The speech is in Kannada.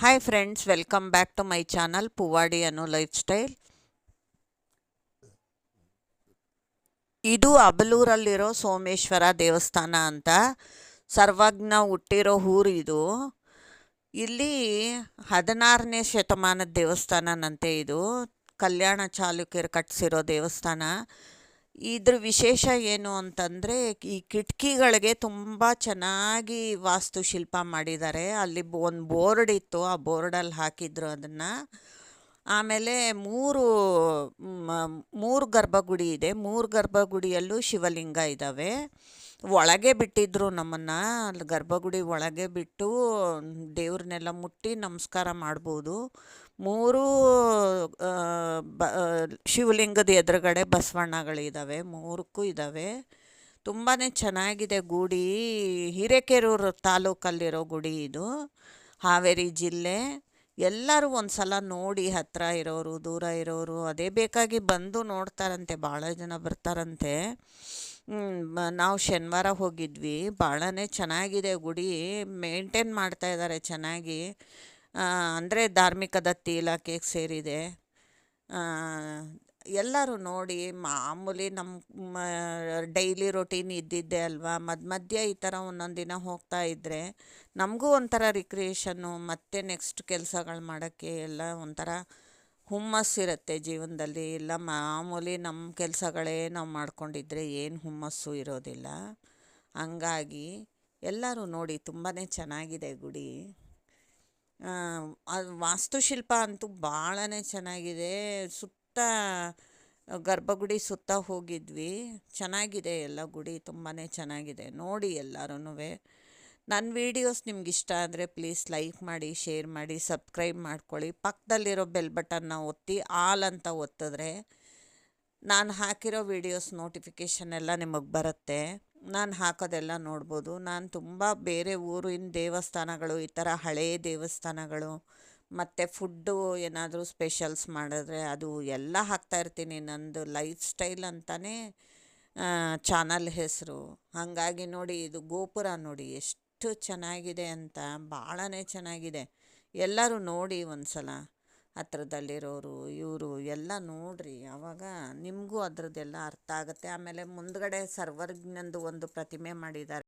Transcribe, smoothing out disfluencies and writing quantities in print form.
Hi friends, welcome back to my channel Poovadi ಅನ್ನೋ ಲೈಫ್ ಸ್ಟೈಲ್. ಇದು ಅಬಲೂರಲ್ಲಿರೋ ಸೋಮೇಶ್ವರ ದೇವಸ್ಥಾನ ಅಂತ. ಸರ್ವಜ್ಞ ಹುಟ್ಟಿರೋ ಊರು ಇದು. ಇಲ್ಲಿ 16ನೇ ಶತಮಾನದ ದೇವಸ್ಥಾನನಂತೆ ಇದು. ಕಲ್ಯಾಣ ಚಾಲುಕ್ಯರು ಕಟ್ಟಿಸಿರೋ ದೇವಸ್ಥಾನ. ಇದ್ರ ವಿಶೇಷ ಏನು ಅಂತಂದರೆ, ಈ ಕಿಟಕಿಗಳಿಗೆ ತುಂಬ ಚೆನ್ನಾಗಿ ವಾಸ್ತುಶಿಲ್ಪ ಮಾಡಿದ್ದಾರೆ. ಅಲ್ಲಿ ಒಂದು ಬೋರ್ಡ್ ಇತ್ತು, ಆ ಬೋರ್ಡಲ್ಲಿ ಹಾಕಿದ್ರು ಅದನ್ನು. ಆಮೇಲೆ ಮೂರು ಗರ್ಭಗುಡಿ ಇದೆ. ಮೂರು ಗರ್ಭಗುಡಿಯಲ್ಲೂ ಶಿವಲಿಂಗ ಇದ್ದಾವೆ. ಒಳಗೆ ಬಿಟ್ಟಿದ್ರು ನಮ್ಮನ್ನು. ಅಲ್ಲಿ ಗರ್ಭಗುಡಿ ಒಳಗೆ ಬಿಟ್ಟು ದೇವ್ರನ್ನೆಲ್ಲ ಮುಟ್ಟಿ ನಮಸ್ಕಾರ ಮಾಡ್ಬೋದು. ಮೂರು ಶಿವಲಿಂಗದ ಎದುರುಗಡೆ ಬಸವಣ್ಣಗಳಿದ್ದಾವೆ, ಮೂರಕ್ಕೂ ಇದ್ದಾವೆ. ತುಂಬಾ ಚೆನ್ನಾಗಿದೆ ಗುಡಿ. ಹಿರೇಕೆರೂರು ತಾಲೂಕಲ್ಲಿರೋ ಗುಡಿ ಇದು, ಹಾವೇರಿ ಜಿಲ್ಲೆ. ಎಲ್ಲರೂ ಒಂದು ಸಲ ನೋಡಿ, ಹತ್ತಿರ ಇರೋರು ದೂರ ಇರೋರು ಅದೇ ಬೇಕಾಗಿ ಬಂದು ನೋಡ್ತಾರಂತೆ. ಭಾಳ ಜನ ಬರ್ತಾರಂತೆ. ನಾವು ಶನಿವಾರ ಹೋಗಿದ್ವಿ. ಭಾಳನೇ ಚೆನ್ನಾಗಿದೆ ಗುಡಿ. ಮೇಂಟೈನ್ ಮಾಡ್ತಾಯಿದ್ದಾರೆ ಚೆನ್ನಾಗಿ. ಅಂದರೆ ಧಾರ್ಮಿಕ ದತ್ತಿ ಇಲಾಖೆಗೆ ಸೇರಿದೆ. ಎಲ್ಲರೂ ನೋಡಿ. ಮಾಮೂಲಿ ನಮ್ಮ ಡೈಲಿ ರೊಟೀನ್ ಇದ್ದಿದ್ದೆ ಅಲ್ವಾ. ಮಧ್ಯೆ ಈ ಥರ ಒಂದೊಂದು ದಿನ ಹೋಗ್ತಾ ಇದ್ದರೆ ನಮಗೂ ಒಂಥರ ರಿಕ್ರಿಯೇಷನ್ನು, ಮತ್ತು ನೆಕ್ಸ್ಟ್ ಕೆಲಸಗಳು ಮಾಡೋಕ್ಕೆ ಎಲ್ಲ ಒಂಥರ ಹುಮ್ಮಸ್ಸಿರುತ್ತೆ ಜೀವನದಲ್ಲಿ. ಇಲ್ಲ ಮಾಮೂಲಿ ನಮ್ಮ ಕೆಲಸಗಳೇ ನಾವು ಮಾಡ್ಕೊಂಡಿದ್ರೆ ಏನು ಹುಮ್ಮಸ್ಸು ಇರೋದಿಲ್ಲ. ಹಂಗಾಗಿ ಎಲ್ಲರೂ ನೋಡಿ, ತುಂಬಾ ಚೆನ್ನಾಗಿದೆ ಗುಡಿ. ಅದು ವಾಸ್ತುಶಿಲ್ಪ ಅಂತೂ ಭಾಳನೇ ಚೆನ್ನಾಗಿದೆ. ಸುತ್ತ ಗರ್ಭಗುಡಿ ಸುತ್ತ ಹೋಗಿದ್ವಿ. ಚೆನ್ನಾಗಿದೆ ಎಲ್ಲ ಗುಡಿ, ತುಂಬಾ ಚೆನ್ನಾಗಿದೆ. ನೋಡಿ ಎಲ್ಲರೂ. ನನ್ನ ವೀಡಿಯೋಸ್ ನಿಮ್ಗೆ ಇಷ್ಟ ಆದರೆ ಪ್ಲೀಸ್ ಲೈಕ್ ಮಾಡಿ, ಶೇರ್ ಮಾಡಿ, ಸಬ್ಸ್ಕ್ರೈಬ್ ಮಾಡ್ಕೊಳ್ಳಿ. ಪಕ್ಕದಲ್ಲಿರೋ ಬೆಲ್ ಬಟನ್ನ ಒತ್ತಿ ಆಲ್ ಅಂತ ಒತ್ತಿದ್ರೆ ನಾನು ಹಾಕಿರೋ ವೀಡಿಯೋಸ್ ನೋಟಿಫಿಕೇಷನ್ ಎಲ್ಲ ನಿಮಗೆ ಬರುತ್ತೆ. ನಾನು ಹಾಕೋದೆಲ್ಲ ನೋಡ್ಬೋದು. ನಾನು ತುಂಬ ಬೇರೆ ಊರಿನ ದೇವಸ್ಥಾನಗಳು, ಈ ಥರ ಹಳೆಯ ದೇವಸ್ಥಾನಗಳು, ಮತ್ತು ಫುಡ್ಡು ಏನಾದರೂ ಸ್ಪೆಷಲ್ಸ್ ಮಾಡಿದ್ರೆ ಅದು ಎಲ್ಲ ಹಾಕ್ತಾಯಿರ್ತೀನಿ. ನಂದು ಲೈಫ್ ಸ್ಟೈಲ್ ಅಂತಲೇ ಚಾನಲ್ ಹೆಸರು. ಹಾಗಾಗಿ ನೋಡಿ, ಇದು ಗೋಪುರ ನೋಡಿ ಎಷ್ಟು ಚೆನ್ನಾಗಿದೆ ಅಂತ. ಭಾಳನೇ ಚೆನ್ನಾಗಿದೆ. ಎಲ್ಲರೂ ನೋಡಿ ಒಂದು ಸಲ. ಹತ್ರದಲ್ಲಿರೋರು ಇವರು ಎಲ್ಲ ನೋಡ್ರಿ, ಆವಾಗ ನಿಮಗೂ ಅದರದ್ದೆಲ್ಲ ಅರ್ಥ ಆಗುತ್ತೆ. ಆಮೇಲೆ ಮುಂದ್ಗಡೆ ಸರ್ವಜ್ಞಂದು ಒಂದು ಪ್ರತಿಮೆ ಮಾಡಿದ್ದಾರೆ.